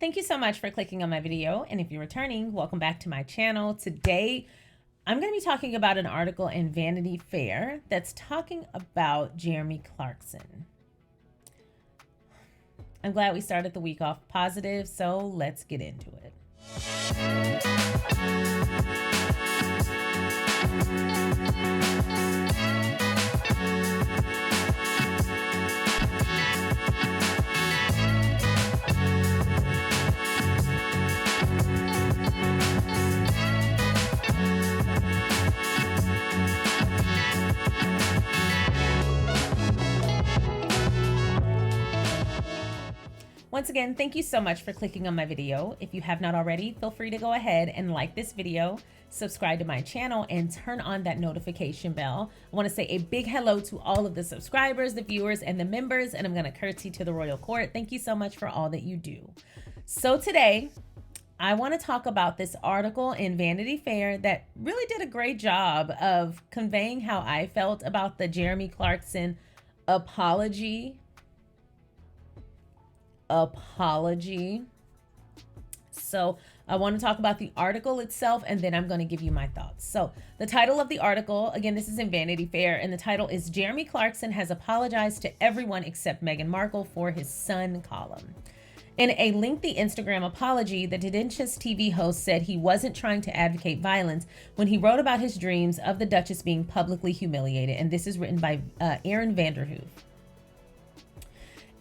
Thank you so much for clicking on my video. And if you're returning, welcome back to my channel. Today, I'm going to be talking about an article in Vanity Fair that's talking about Jeremy Clarkson. I'm glad we started the week off positive, so let's get into it. Once again, thank you so much for clicking on my video. If you have not already, feel free to go ahead and like this video, subscribe to my channel, and turn on that notification bell. I want to say a big hello to all of the subscribers, the viewers, and the members, and I'm going to curtsy to the royal court. Thank you so much for all that you do. So today, I want to talk about this article in Vanity Fair that really did a great job of conveying how I felt about the Jeremy Clarkson apology. So I want to talk about the article itself, and then I'm going to give you my thoughts. So the title of the article, again, this is in Vanity Fair, and the title is Jeremy Clarkson has apologized to everyone except Meghan Markle for his son column. In a lengthy Instagram apology, the Didentious TV host said he wasn't trying to advocate violence when he wrote about his dreams of the Duchess being publicly humiliated. And this is written by Aaron Vanderhoof.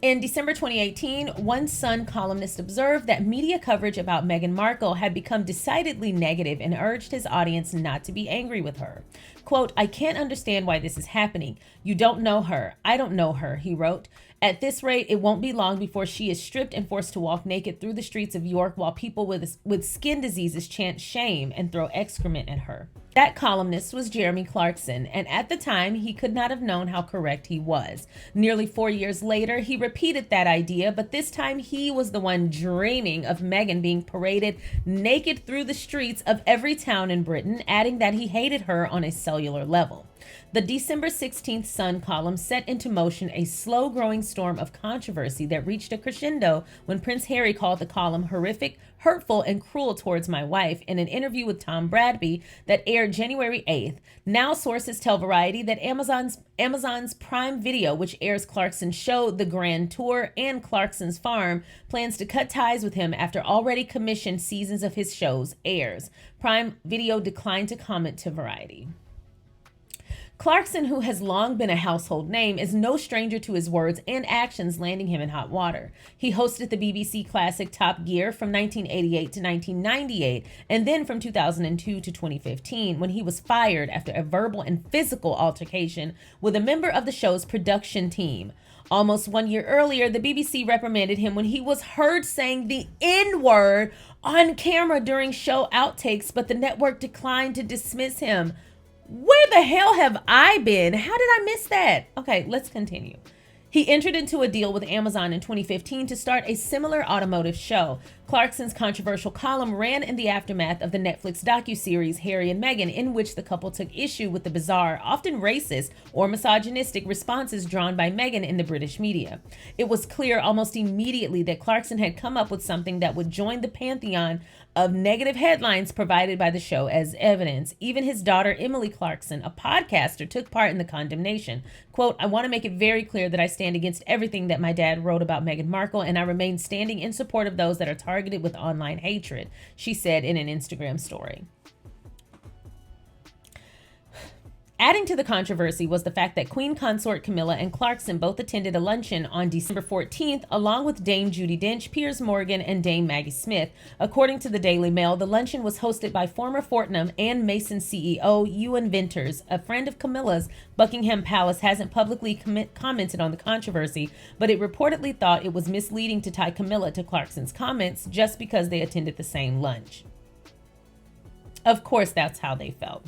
In December 2018, One Sun columnist observed that media coverage about Meghan Markle had become decidedly negative and urged his audience not to be angry with her. Quote, "I can't understand why this is happening. You don't know her. I don't know her," he wrote. "At this rate, it won't be long before she is stripped and forced to walk naked through the streets of York while people with skin diseases chant shame and throw excrement at her." That columnist was Jeremy Clarkson, and at the time, he could not have known how correct he was. Nearly 4 years later, he repeated that idea, but this time he was the one dreaming of Meghan being paraded naked through the streets of every town in Britain, adding that he hated her on a cellular level. The December 16th Sun column set into motion a slow-growing storm of controversy that reached a crescendo when Prince Harry called the column horrific, hurtful, and cruel towards my wife in an interview with Tom Bradby that aired January 8th. Now sources tell Variety that Amazon's Prime Video, which airs Clarkson's show The Grand Tour and Clarkson's Farm, plans to cut ties with him after already commissioned seasons of his shows airs. Prime Video declined to comment to Variety. Clarkson, who has long been a household name, is no stranger to his words and actions landing him in hot water. He hosted the BBC classic Top Gear from 1988 to 1998, and then from 2002 to 2015, when he was fired after a verbal and physical altercation with a member of the show's production team. Almost 1 year earlier, the BBC reprimanded him when he was heard saying the N-word on camera during show outtakes, but the network declined to dismiss him. Where the hell have I been? How did I miss that? Okay, let's continue. He entered into a deal with Amazon in 2015 to start a similar automotive show. Clarkson's controversial column ran in the aftermath of the Netflix docuseries Harry and Meghan, in which the couple took issue with the bizarre, often racist or misogynistic responses drawn by Meghan in the British media. It was clear almost immediately that Clarkson had come up with something that would join the pantheon of negative headlines provided by the show as evidence. Even his daughter, Emily Clarkson, a podcaster, took part in the condemnation. Quote, "I want to make it very clear that I stand against everything that my dad wrote about Meghan Markle, and I remain standing in support of those that are targeted with online hatred," she said in an Instagram story. Adding to the controversy was the fact that Queen Consort Camilla and Clarkson both attended a luncheon on December 14th, along with Dame Judi Dench, Piers Morgan, and Dame Maggie Smith. According to the Daily Mail, the luncheon was hosted by former Fortnum and Mason CEO Ewan Venters. A friend of Camilla's, Buckingham Palace, hasn't publicly commented on the controversy, but it reportedly thought it was misleading to tie Camilla to Clarkson's comments just because they attended the same lunch. Of course, that's how they felt.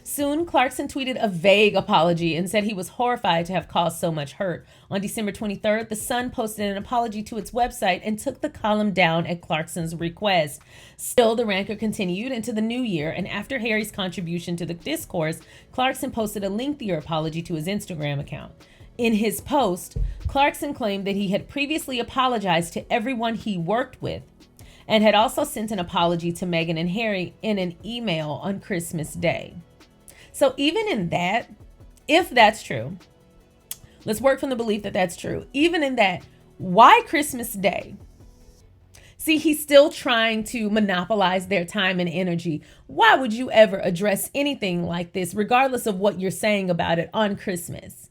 Soon, Clarkson tweeted a vague apology and said he was horrified to have caused so much hurt. On December 23rd, The Sun posted an apology to its website and took the column down at Clarkson's request. Still, the rancor continued into the new year, and after Harry's contribution to the discourse, Clarkson posted a lengthier apology to his Instagram account. In his post, Clarkson claimed that he had previously apologized to everyone he worked with and had also sent an apology to Meghan and Harry in an email on Christmas Day. So even in that, if that's true, let's work from the belief that that's true. Even in that, why Christmas Day? See, he's still trying to monopolize their time and energy. Why would you ever address anything like this, regardless of what you're saying about it, on Christmas?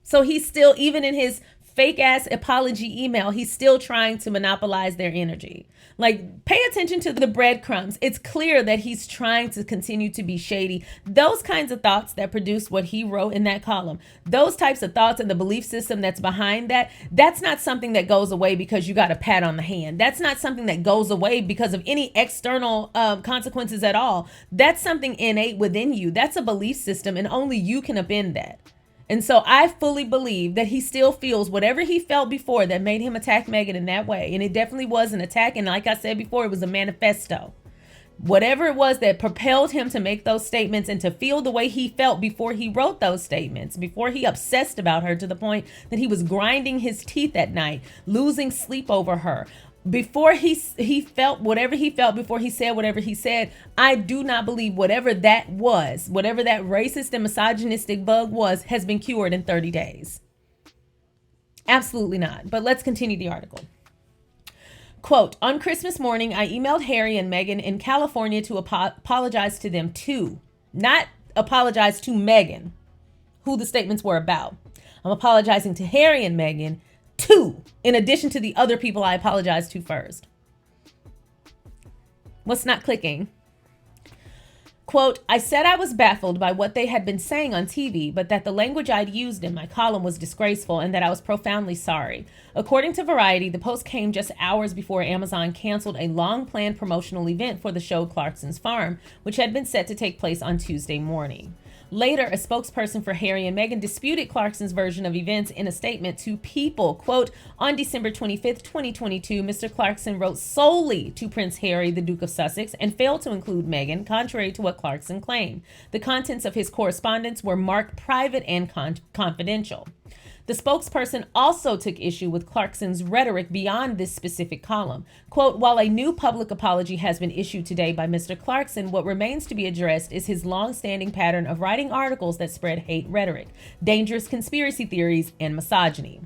So he's still, even in his fake ass apology email, he's still trying to monopolize their energy. Like, pay attention to the breadcrumbs. It's clear that he's trying to continue to be shady. Those kinds of thoughts that produced what he wrote in that column, those types of thoughts and the belief system that's behind that, that's not something that goes away because you got a pat on the hand. That's not something that goes away because of any external consequences at all. That's something innate within you. That's a belief system, and only you can upend that. And so I fully believe that he still feels whatever he felt before that made him attack Meghan in that way. And it definitely was an attack. And like I said before, it was a manifesto. Whatever it was that propelled him to make those statements and to feel the way he felt before he wrote those statements, before he obsessed about her to the point that he was grinding his teeth at night, losing sleep over her. Before he felt whatever he felt before he said whatever he said, I do not believe whatever that was, whatever that racist and misogynistic bug was, has been cured in 30 days. Absolutely not. But let's continue the article. Quote, on Christmas morning, I emailed Harry and Meghan in California to apologize to them too. Not apologize to Meghan, who the statements were about. I'm apologizing to Harry and Meghan too, in addition to the other people I apologized to first. What's not clicking? Quote, I said I was baffled by what they had been saying on TV, but that the language I'd used in my column was disgraceful and that I was profoundly sorry. According to Variety, the post came just hours before Amazon canceled a long-planned promotional event for the show Clarkson's Farm, which had been set to take place on Tuesday morning. Later, a spokesperson for Harry and Meghan disputed Clarkson's version of events in a statement to People. Quote, on December 25th, 2022, Mr. Clarkson wrote solely to Prince Harry, the Duke of Sussex, and failed to include Meghan, contrary to what Clarkson claimed. The contents of his correspondence were marked private and confidential. The spokesperson also took issue with Clarkson's rhetoric beyond this specific column. Quote, while a new public apology has been issued today by Mr. Clarkson, what remains to be addressed is his long-standing pattern of writing articles that spread hate rhetoric, dangerous conspiracy theories, and misogyny.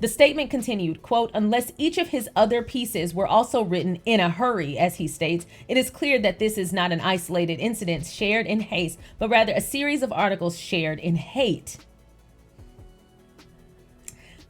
The statement continued, quote, unless each of his other pieces were also written in a hurry, as he states, it is clear that this is not an isolated incident shared in haste, but rather a series of articles shared in hate.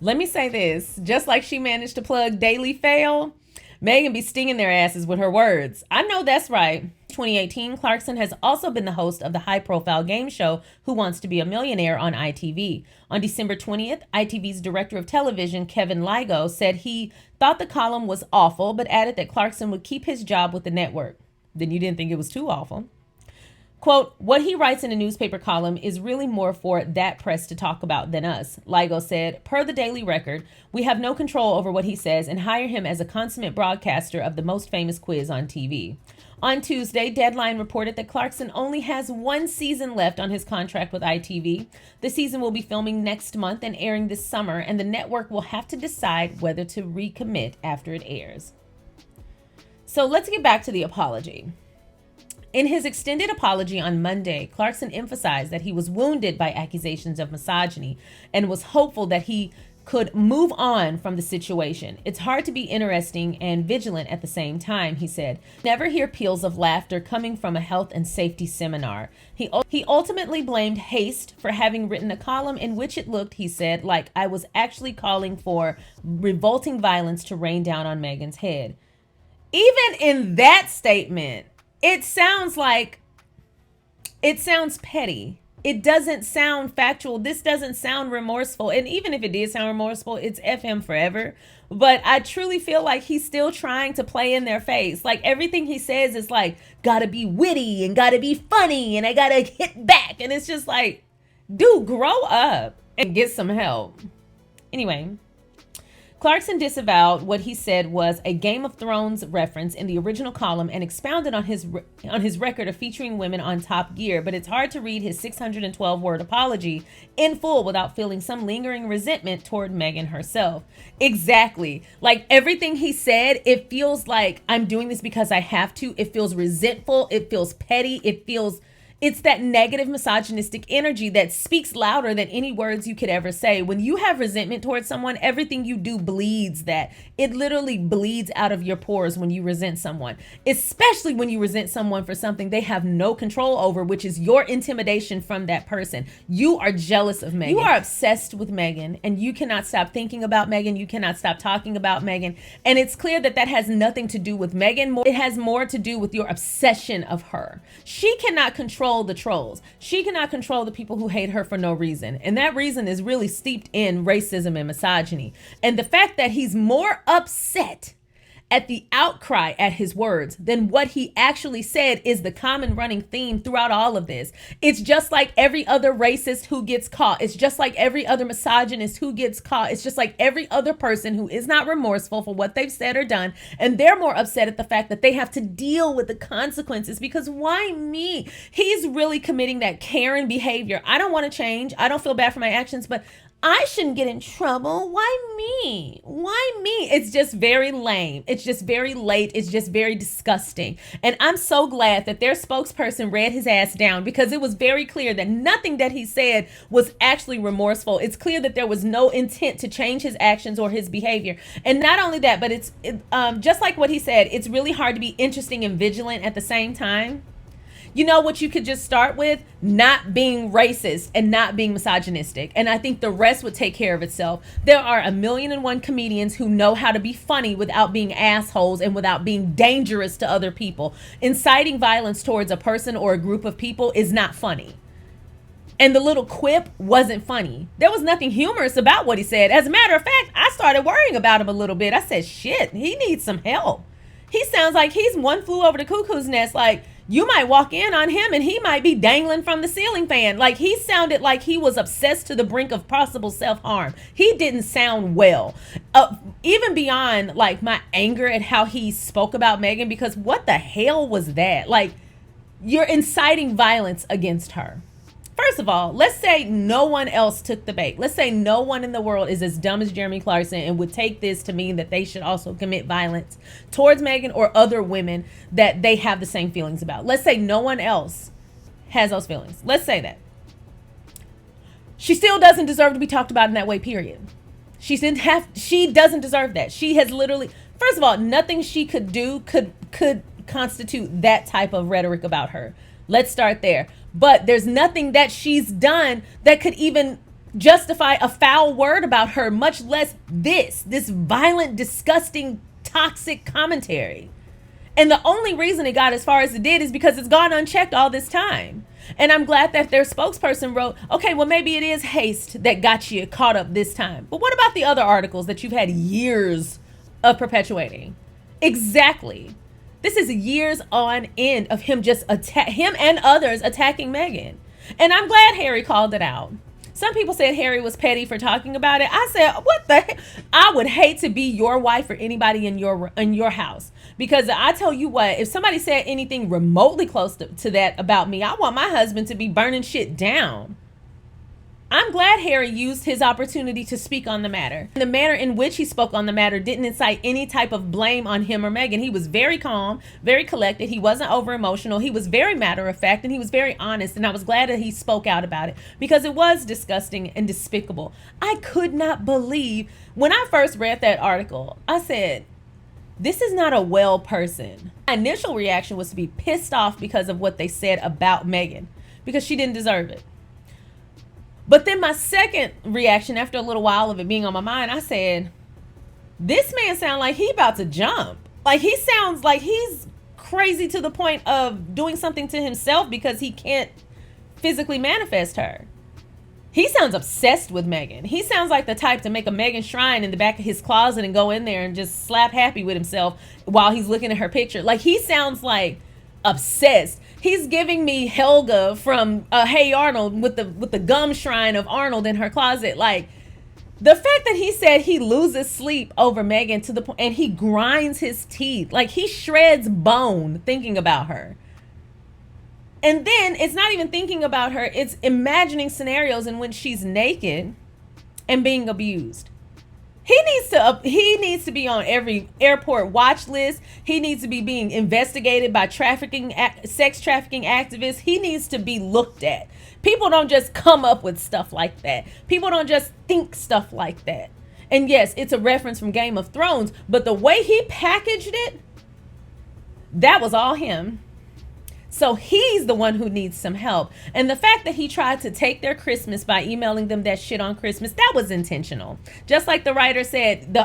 Let me say this, just like she managed to plug Daily Fail, Meghan be stinging their asses with her words. I know that's right. 2018, Clarkson has also been the host of the high-profile game show Who Wants to Be a Millionaire on ITV. On December 20th, ITV's director of television, Kevin Ligo, said he thought the column was awful, but added that Clarkson would keep his job with the network. Then you didn't think it was too awful. Quote, what he writes in a newspaper column is really more for that press to talk about than us, Ligo said. Per the Daily Record, we have no control over what he says and hire him as a consummate broadcaster of the most famous quiz on TV. On Tuesday, Deadline reported that Clarkson only has one season left on his contract with ITV. The season will be filming next month and airing this summer, and the network will have to decide whether to recommit after it airs. So let's get back to the apology. In his extended apology on Monday, Clarkson emphasized that he was wounded by accusations of misogyny and was hopeful that he could move on from the situation. It's hard to be interesting and vigilant at the same time, he said. Never hear peals of laughter coming from a health and safety seminar. He ultimately blamed haste for having written a column in which it looked, he said, like I was actually calling for revolting violence to rain down on Meghan's head. Even in that statement, it sounds petty. It doesn't sound factual. This doesn't sound remorseful. And even if it did sound remorseful, it's F him forever. But I truly feel like he's still trying to play in their face. Like everything he says is like, gotta be witty and gotta be funny and I gotta hit back. And it's just like, dude, grow up and get some help. Anyway. Clarkson disavowed what he said was a Game of Thrones reference in the original column and expounded on his record of featuring women on Top Gear, but it's hard to read his 612-word apology in full without feeling some lingering resentment toward Meghan herself. Exactly. Like everything he said, it feels like I'm doing this because I have to. It feels resentful. It feels petty. It's that negative misogynistic energy that speaks louder than any words you could ever say. When you have resentment towards someone, everything you do bleeds that. It literally bleeds out of your pores when you resent someone, especially when you resent someone for something they have no control over, which is your intimidation from that person. You are jealous of Meghan. You are obsessed with Meghan, and you cannot stop thinking about Meghan. You cannot stop talking about Meghan. And it's clear that that has nothing to do with Meghan. It has more to do with your obsession of her. She cannot control the trolls. She cannot control the people who hate her for no reason. And that reason is really steeped in racism and misogyny. And the fact that he's more upset at the outcry at his words than what he actually said is the common running theme throughout all of this. It's just like every other racist who gets caught. It's just like every other misogynist who gets caught. It's just like every other person who is not remorseful for what they've said or done. And they're more upset at the fact that they have to deal with the consequences, because why me? He's really committing that Karen behavior. I don't want to change. I don't feel bad for my actions, but I shouldn't get in trouble. Why me? Why me? It's just very lame. It's just very late. It's just very disgusting. And I'm so glad that their spokesperson read his ass down, because it was very clear that nothing that he said was actually remorseful. It's clear that there was no intent to change his actions or his behavior. And not only that, but it's just like what he said, it's really hard to be interesting and vigilant at the same time. You know what you could just start with? Not being racist and not being misogynistic. And I think the rest would take care of itself. There are 1,000,001 comedians who know how to be funny without being assholes and without being dangerous to other people. Inciting violence towards a person or a group of people is not funny. And the little quip wasn't funny. There was nothing humorous about what he said. As a matter of fact, I started worrying about him a little bit. I said, shit, he needs some help. He sounds like he's one flew over the cuckoo's nest. Like, you might walk in on him and he might be dangling from the ceiling fan. Like, he sounded like he was obsessed to the brink of possible self-harm. He didn't sound well. Even beyond like my anger at how he spoke about Meghan, because what the hell was that? Like, you're inciting violence against her. First of all, let's say no one else took the bait. Let's say no one in the world is as dumb as Jeremy Clarkson and would take this to mean that they should also commit violence towards Meghan or other women that they have the same feelings about. Let's say no one else has those feelings. Let's say that. She still doesn't deserve to be talked about in that way, period. She doesn't deserve that. She has literally, first of all, nothing she could do could constitute that type of rhetoric about her. Let's start there. But there's nothing that she's done that could even justify a foul word about her, much less this violent, disgusting, toxic commentary. And the only reason it got as far as it did is because it's gone unchecked all this time. And I'm glad that their spokesperson wrote, okay, well, maybe it is haste that got you caught up this time. But what about the other articles that you've had years of perpetuating? Exactly. This is years on end of him just him and others attacking Meghan. And I'm glad Harry called it out. Some people said Harry was petty for talking about it. I said, what the heck? I would hate to be your wife or anybody in your house. Because I tell you what, if somebody said anything remotely close to that about me, I want my husband to be burning shit down. I'm glad Harry used his opportunity to speak on the matter. The manner in which he spoke on the matter didn't incite any type of blame on him or Meghan. He was very calm, very collected. He wasn't over emotional. He was very matter of fact, and he was very honest. And I was glad that he spoke out about it, because it was disgusting and despicable. I could not believe when I first read that article, I said, this is not a well person. My initial reaction was to be pissed off because of what they said about Meghan, because she didn't deserve it. But then my second reaction, after a little while of it being on my mind, I said, this man sounds like he about to jump. Like, he sounds like he's crazy to the point of doing something to himself because he can't physically manifest her. He sounds obsessed with Meghan. He sounds like the type to make a Meghan shrine in the back of his closet and go in there and just slap happy with himself while he's looking at her picture. Like, he sounds like obsessed. He's giving me Helga from Hey Arnold with the gum shrine of Arnold in her closet. Like, The fact that he said he loses sleep over Meghan to the point, and he grinds his teeth, like he shreds bone thinking about her. And then it's not even thinking about her, it's imagining scenarios in which she's naked and being abused. He needs to be on every airport watch list. He needs to be being investigated by sex trafficking activists. He needs to be looked at. People don't just come up with stuff like that. People don't just think stuff like that. And yes, it's a reference from Game of Thrones, but the way he packaged it, that was all him. So he's the one who needs some help. And the fact that he tried to take their Christmas by emailing them that shit on Christmas, that was intentional. Just like the writer said,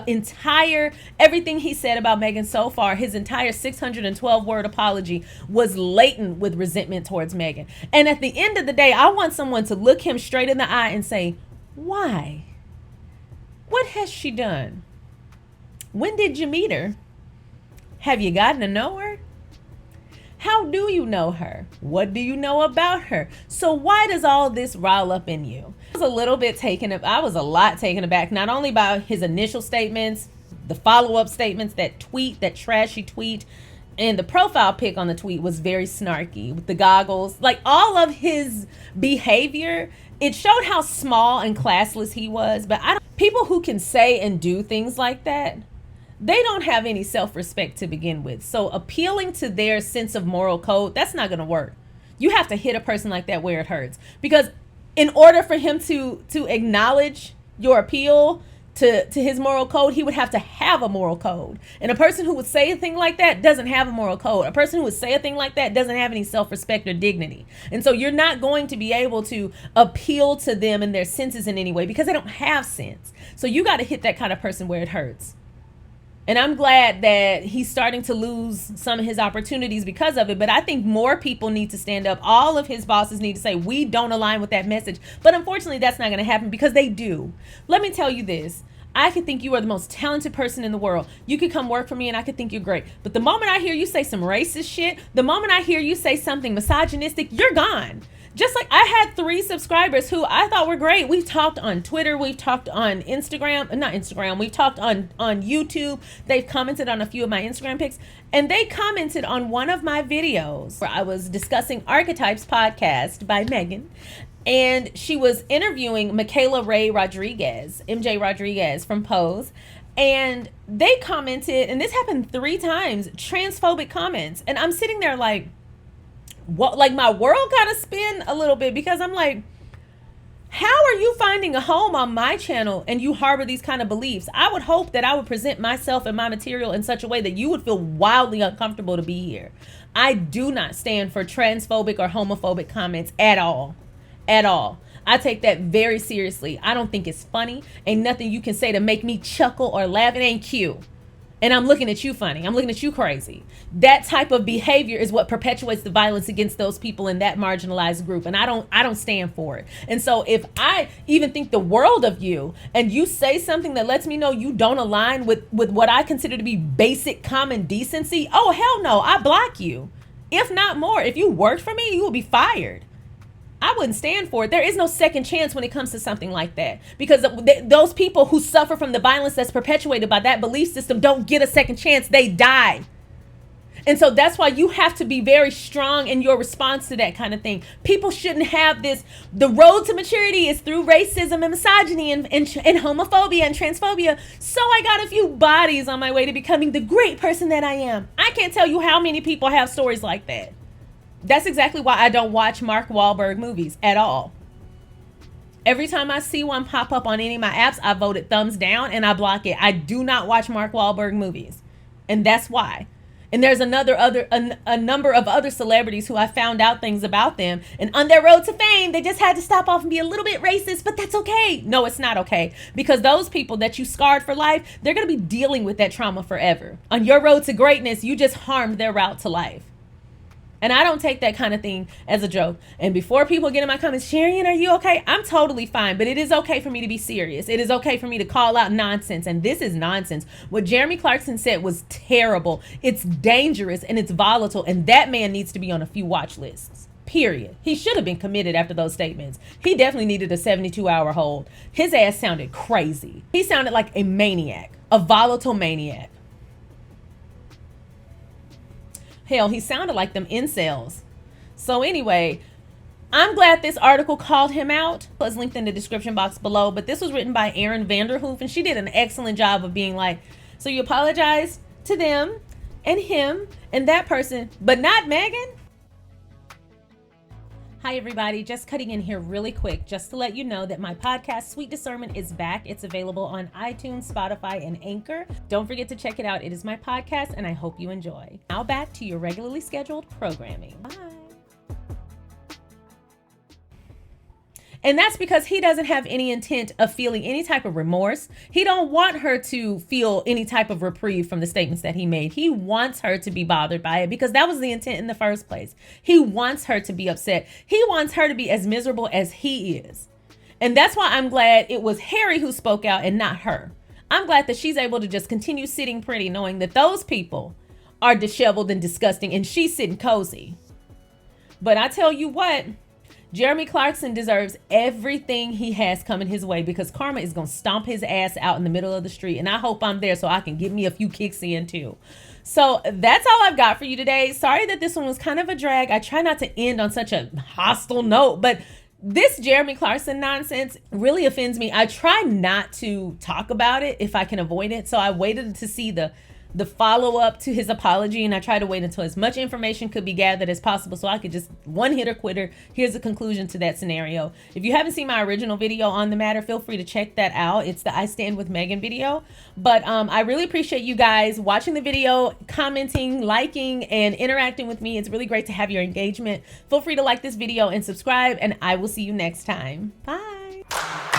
everything he said about Meghan so far, his entire 612-word apology was latent with resentment towards Meghan. And at the end of the day, I want someone to look him straight in the eye and say, why? What has she done? When did you meet her? Have you gotten to know her? How do you know her? What do you know about her? So why does all this rile up in you? I was a lot taken aback, not only by his initial statements, the follow-up statements, that trashy tweet, and the profile pic on the tweet was very snarky with the goggles. Like, all of his behavior, it showed how small and classless he was. But people who can say and do things like that, they don't have any self-respect to begin with. So appealing to their sense of moral code, that's not going to work. You have to hit a person like that where it hurts. Because in order for him to acknowledge your appeal to his moral code, he would have to have a moral code. And a person who would say a thing like that doesn't have a moral code. A person who would say a thing like that doesn't have any self-respect or dignity. And so you're not going to be able to appeal to them and their senses in any way because they don't have sense. So you got to hit that kind of person where it hurts. And I'm glad that he's starting to lose some of his opportunities because of it. But I think more people need to stand up. All of his bosses need to say, we don't align with that message. But unfortunately, that's not going to happen because they do. Let me tell you this. I could think you are the most talented person in the world. You could come work for me and I could think you're great. But the moment I hear you say some racist shit, the moment I hear you say something misogynistic, you're gone. Just like I had 3 subscribers who I thought were great. We've talked on Twitter. We've talked on We've talked on YouTube. They've commented on a few of my Instagram pics. And they commented on one of my videos where I was discussing Archetypes podcast by Meghan. And she was interviewing Michaela Ray Rodriguez, MJ Rodriguez from Pose. And they commented, and this happened 3 times, transphobic comments. And I'm sitting there like, what? Like, my world kind of spin a little bit because I'm like, how are you finding a home on my channel and you harbor these kind of beliefs? I would hope that I would present myself and my material in such a way that you would feel wildly uncomfortable to be here. I do not stand for transphobic or homophobic comments at all. At all. I take that very seriously. I don't think it's funny. Ain't nothing you can say to make me chuckle or laugh. It ain't cute. And I'm looking at you funny. I'm looking at you crazy. That type of behavior is what perpetuates the violence against those people in that marginalized group. And I don't stand for it. And so if I even think the world of you and you say something that lets me know you don't align with what I consider to be basic common decency, oh, hell no, I block you. If not more, if you worked for me, you will be fired. I wouldn't stand for it. There is no second chance when it comes to something like that because those people who suffer from the violence that's perpetuated by that belief system don't get a second chance. They die. And so that's why you have to be very strong in your response to that kind of thing. People shouldn't have this. The road to maturity is through racism and misogyny and homophobia and transphobia. So I got a few bodies on my way to becoming the great person that I am. I can't tell you how many people have stories like that. That's exactly why I don't watch Mark Wahlberg movies at all. Every time I see one pop up on any of my apps, I vote it thumbs down and I block it. I do not watch Mark Wahlberg movies. And that's why. And there's a number of other celebrities who I found out things about them. And on their road to fame, they just had to stop off and be a little bit racist, but that's okay. No, it's not okay. Because those people that you scarred for life, they're going to be dealing with that trauma forever. On your road to greatness, you just harmed their route to life. And I don't take that kind of thing as a joke. And before people get in my comments, Sharian, are you okay? I'm totally fine. But it is okay for me to be serious. It is okay for me to call out nonsense. And this is nonsense. What Jeremy Clarkson said was terrible. It's dangerous and it's volatile. And that man needs to be on a few watch lists. period. He should have been committed after those statements. He definitely needed a 72-hour hold. His ass sounded crazy. He sounded like a maniac, a volatile maniac. Hell, he sounded like them incels. So anyway, I'm glad this article called him out. It's linked in the description box below, but this was written by Erin Vanderhoof, and she did an excellent job of being like, so you apologize to them and him and that person, but not Meghan? Hi everybody, just cutting in here really quick just to let you know that my podcast Sweet Discernment is back. It's available on iTunes, Spotify, and Anchor. Don't forget to check it out. It is my podcast and I hope you enjoy. Now back to your regularly scheduled programming. Bye. And that's because he doesn't have any intent of feeling any type of remorse. He don't want her to feel any type of reprieve from the statements that he made. He wants her to be bothered by it because that was the intent in the first place. He wants her to be upset. He wants her to be as miserable as he is. And that's why I'm glad it was Harry who spoke out and not her. I'm glad that she's able to just continue sitting pretty knowing that those people are disheveled and disgusting and she's sitting cozy. But I tell you what, Jeremy Clarkson deserves everything he has coming his way because karma is going to stomp his ass out in the middle of the street. And I hope I'm there so I can get me a few kicks in too. So that's all I've got for you today. Sorry that this one was kind of a drag. I try not to end on such a hostile note, but this Jeremy Clarkson nonsense really offends me. I try not to talk about it if I can avoid it. So I waited to see the follow-up to his apology, and I tried to wait until as much information could be gathered as possible so I could just one hitter quitter. Here's a conclusion to that scenario. If you haven't seen my original video on the matter, feel free to check that out. It's the I Stand With Meghan video. But I really appreciate you guys watching the video, commenting, liking, and interacting with me. It's really great to have your engagement. Feel free to like this video and subscribe, and I will see you next time. Bye.